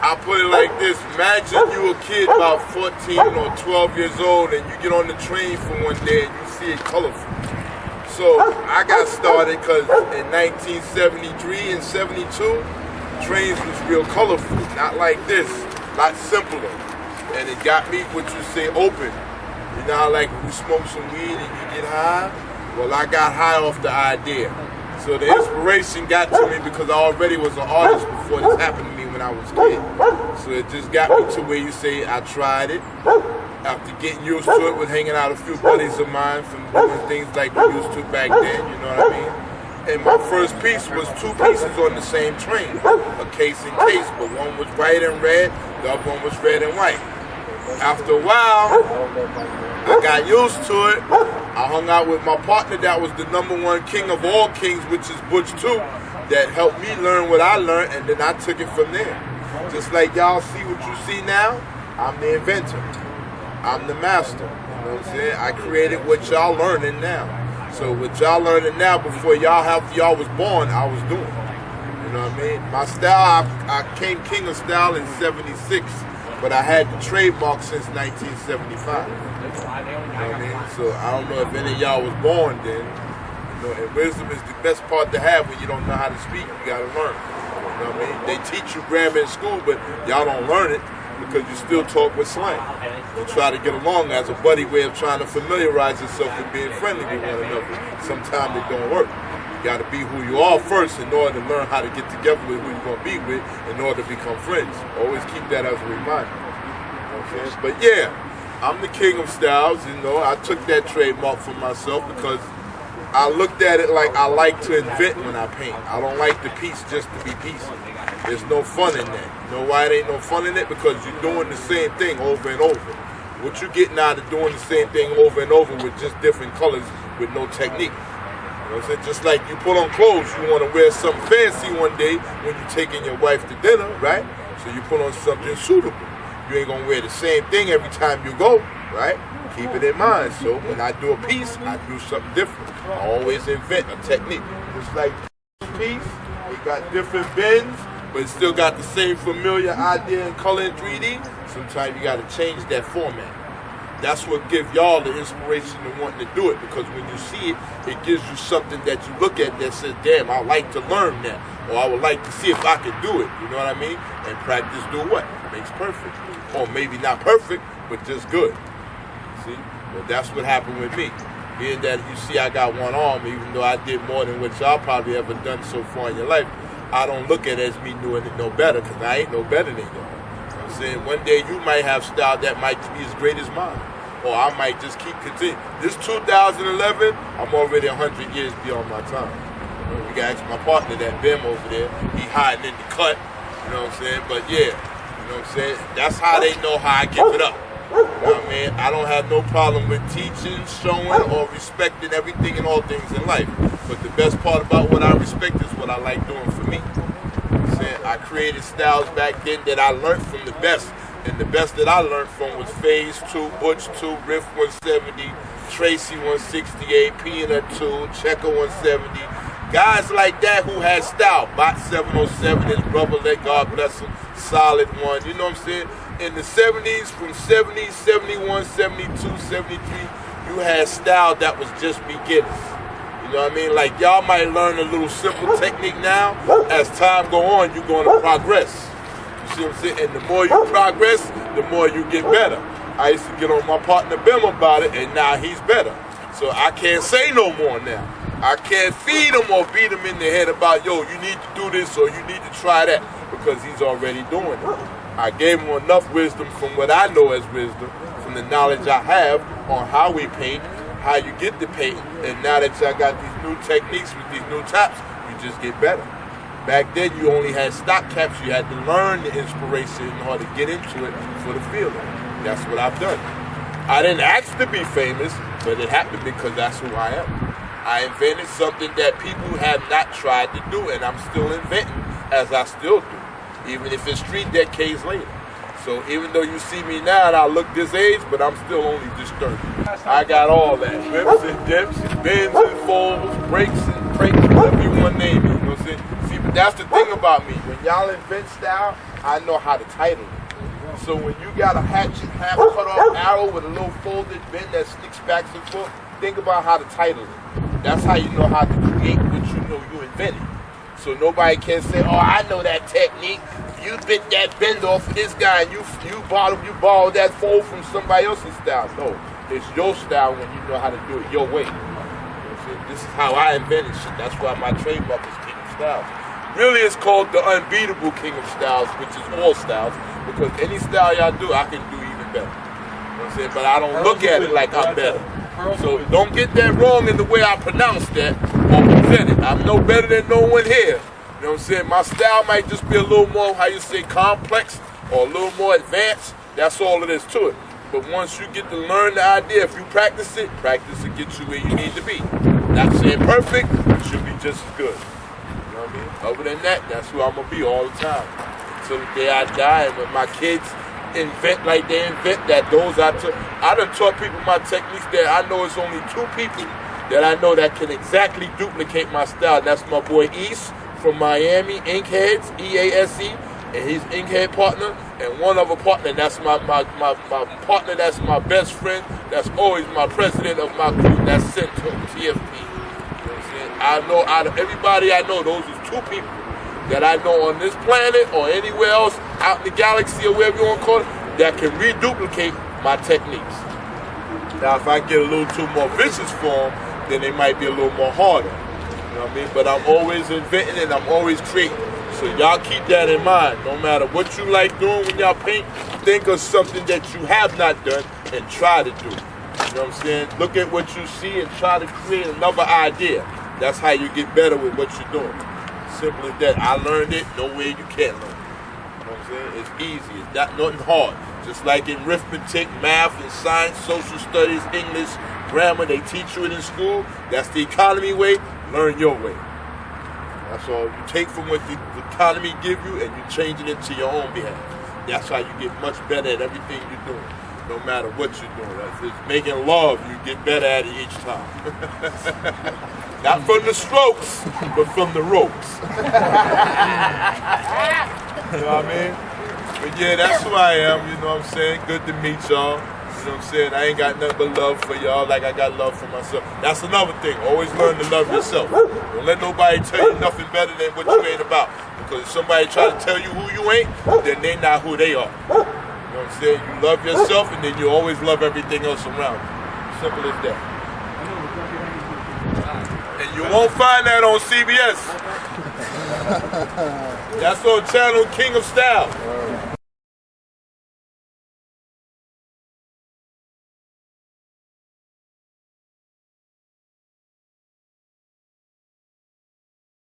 I put it like this. Imagine you a kid about 14 or 12 years old and you get on the train for one day and you see it colorful. So I got started because in 1973 and 72, trains was real colorful. Not like this, a lot simpler. And it got me, what you say, open. You know how like you smoke some weed and you get high? Well, I got high off the idea. So the inspiration got to me because I already was an artist before this happened to me when I was a kid. So it just got me to where you say I tried it. After getting used to it with hanging out a few buddies of mine from doing things like we used to back then, you know what I mean? And my first piece was two pieces on the same train, a Kase and Kase, but one was white and red, the other one was red and white. After a while, I got used to it. I hung out with my partner that was the #1 king of all kings, which is Butch 2, that helped me learn what I learned, and then I took it from there. Just like y'all see what you see now, I'm the inventor. I'm the master. You know what I'm saying? I created what y'all learning now. So what y'all learning now, before y'all was born, I was doing. You know what I mean? My style, I came king of style in '76. But I had the trademark since 1975. You know what I mean? So I don't know if any of y'all was born then. You know, and wisdom is the best part to have when you don't know how to speak. You gotta learn. You know what I mean? They teach you grammar in school, but y'all don't learn it because you still talk with slang. You try to get along as a buddy way of trying to familiarize yourself with being friendly with one another. Sometimes it don't work. You gotta be who you are first in order to learn how to get together with who you're gonna be with in order to become friends. Always keep that as a reminder. Okay? But yeah, I'm the king of styles, you know. I took that trademark for myself because I looked at it like I like to invent when I paint. I don't like the piece just to be piecey. There's no fun in that. You know why there ain't no fun in it? Because you're doing the same thing over and over. What you getting out of doing the same thing over and over with just different colors with no technique. You know what I'm saying? Just like you put on clothes, you want to wear something fancy one day when you're taking your wife to dinner, right? So you put on something suitable. You ain't gonna wear the same thing every time you go, right? Keep it in mind. So when I do a piece, I do something different. I always invent a technique. Just like this piece, it got different bends, but it still got the same familiar idea and color in 3D. Sometimes you gotta change that format. That's what gives y'all the inspiration to wanting to do it, because when you see it, it gives you something that you look at that says, damn, I like to learn that, or I would like to see if I could do it, you know what I mean? And practice do what? Makes perfect. Or maybe not perfect, but just good. See? Well, that's what happened with me. Being that you see I got one arm, even though I did more than what y'all probably ever done so far in your life, I don't look at it as me doing it no better, because I ain't no better than y'all. You know what I'm saying? One day you might have style that might be as great as mine. Or I might just keep continuing. This 2011, I'm already 100 years beyond my time. You know, we got to ask my partner, that Bim over there, he hiding in the cut, you know what I'm saying? But yeah, you know what I'm saying? That's how they know how I give it up. You know what I mean? I don't have no problem with teaching, showing, or respecting everything and all things in life. But the best part about what I respect is what I like doing for me. You know what I'm saying? I created styles back then that I learned from the best. And the best that I learned from was Phase 2, Butch 2, Riff 170, Tracy 168, Peanut 2, Checker 170. Guys like that who had style. Bot 707, his brother, let God bless him, solid one. You know what I'm saying? In the 70s, from 70, 71, 72, 73, you had style that was just beginners. You know what I mean? Like y'all might learn a little simple technique now. As time go on, you're going to progress. You see what I'm saying? And the more you progress, the more you get better. I used to get on my partner Bim about it, and now he's better. So I can't say no more now. I can't feed him or beat him in the head about, yo, you need to do this or you need to try that, because he's already doing it. I gave him enough wisdom from what I know as wisdom, from the knowledge I have on how we paint, how you get the paint, and now that I got these new techniques with these new taps, you just get better. Back then, you only had stock caps. You had to learn the inspiration in order to get into it for the feeling. That's what I've done. I didn't ask to be famous, but it happened because that's who I am. I invented something that people have not tried to do, and I'm still inventing as I still do, even if it's 3 decades later. So even though you see me now and I look this age, but I'm still only just 30. I got all that. Rips and dips and bends and folds, breaks and breaks, whatever you want to name it. You know I'm saying? See, but that's the thing about me. When y'all invent style, I know how to title it. So when you got a hatchet, half cut off arrow with a little folded bend that sticks back and forth, think about how to title it. That's how you know how to create what you know you invented. So nobody can say, oh, I know that technique. You bit that bend off of this guy and you borrowed that fold from somebody else's style. No, it's your style when you know how to do it your way. This is how I invented shit. That's why my trademark is King of Styles. Really, it's called the unbeatable King of Styles, which is all styles, because any style y'all do, I can do even better. You know what I'm saying? But I don't look at it like I'm better. So don't get that wrong in the way I pronounce that or present it. I'm no better than no one here. You know what I'm saying? My style might just be a little more, how you say, complex or a little more advanced. That's all it is to it. But once you get to learn the idea, if you practice it gets you where you need to be. Not saying perfect, it should be just as good. You know what I mean? Other than that, that's who I'm going to be all the time. Until the day I die. And when my kids invent like they invent that, I done taught people my techniques that I know it's only 2 people that I know that can exactly duplicate my style. And that's my boy East from Miami, Inkheads, EASE, and his Inkhead partner, and one other partner, and that's my partner, that's my best friend, that's always my president of my crew, that's Central, TFP. You know what I'm saying? I know out of everybody I know, those are 2 people that I know on this planet or anywhere else, out in the galaxy or wherever you want to call it, that can reduplicate my techniques. Now, if I get a little too more vicious for them, then they might be a little more harder. You know what I mean? But I'm always inventing and I'm always creating. So y'all keep that in mind. No matter what you like doing when y'all paint, think of something that you have not done and try to do. You know what I'm saying? Look at what you see and try to create another idea. That's how you get better with what you're doing. Simple as that. I learned it, no way you can't learn it. You know what I'm saying? It's easy. It's not nothing hard. Just like in arithmetic, math, and science, social studies, English, grammar, they teach you it in school. That's the economy way. Learn your way. That's all. You take from what the economy give you and you change it into your own behalf. That's how you get much better at everything you're doing, no matter what you're doing. If it's making love, you get better at it each time. Not from the strokes, but from the ropes. You know what I mean? But yeah, that's who I am, you know what I'm saying? Good to meet y'all. You know what I'm saying? I ain't got nothing but love for y'all like I got love for myself. That's another thing. Always learn to love yourself. Don't let nobody tell you nothing better than what you ain't about. Because if somebody try to tell you who you ain't, then they not who they are. You know what I'm saying? You love yourself and then you always love everything else around you. Simple as that. And you won't find that on CBS. That's on channel King of Style.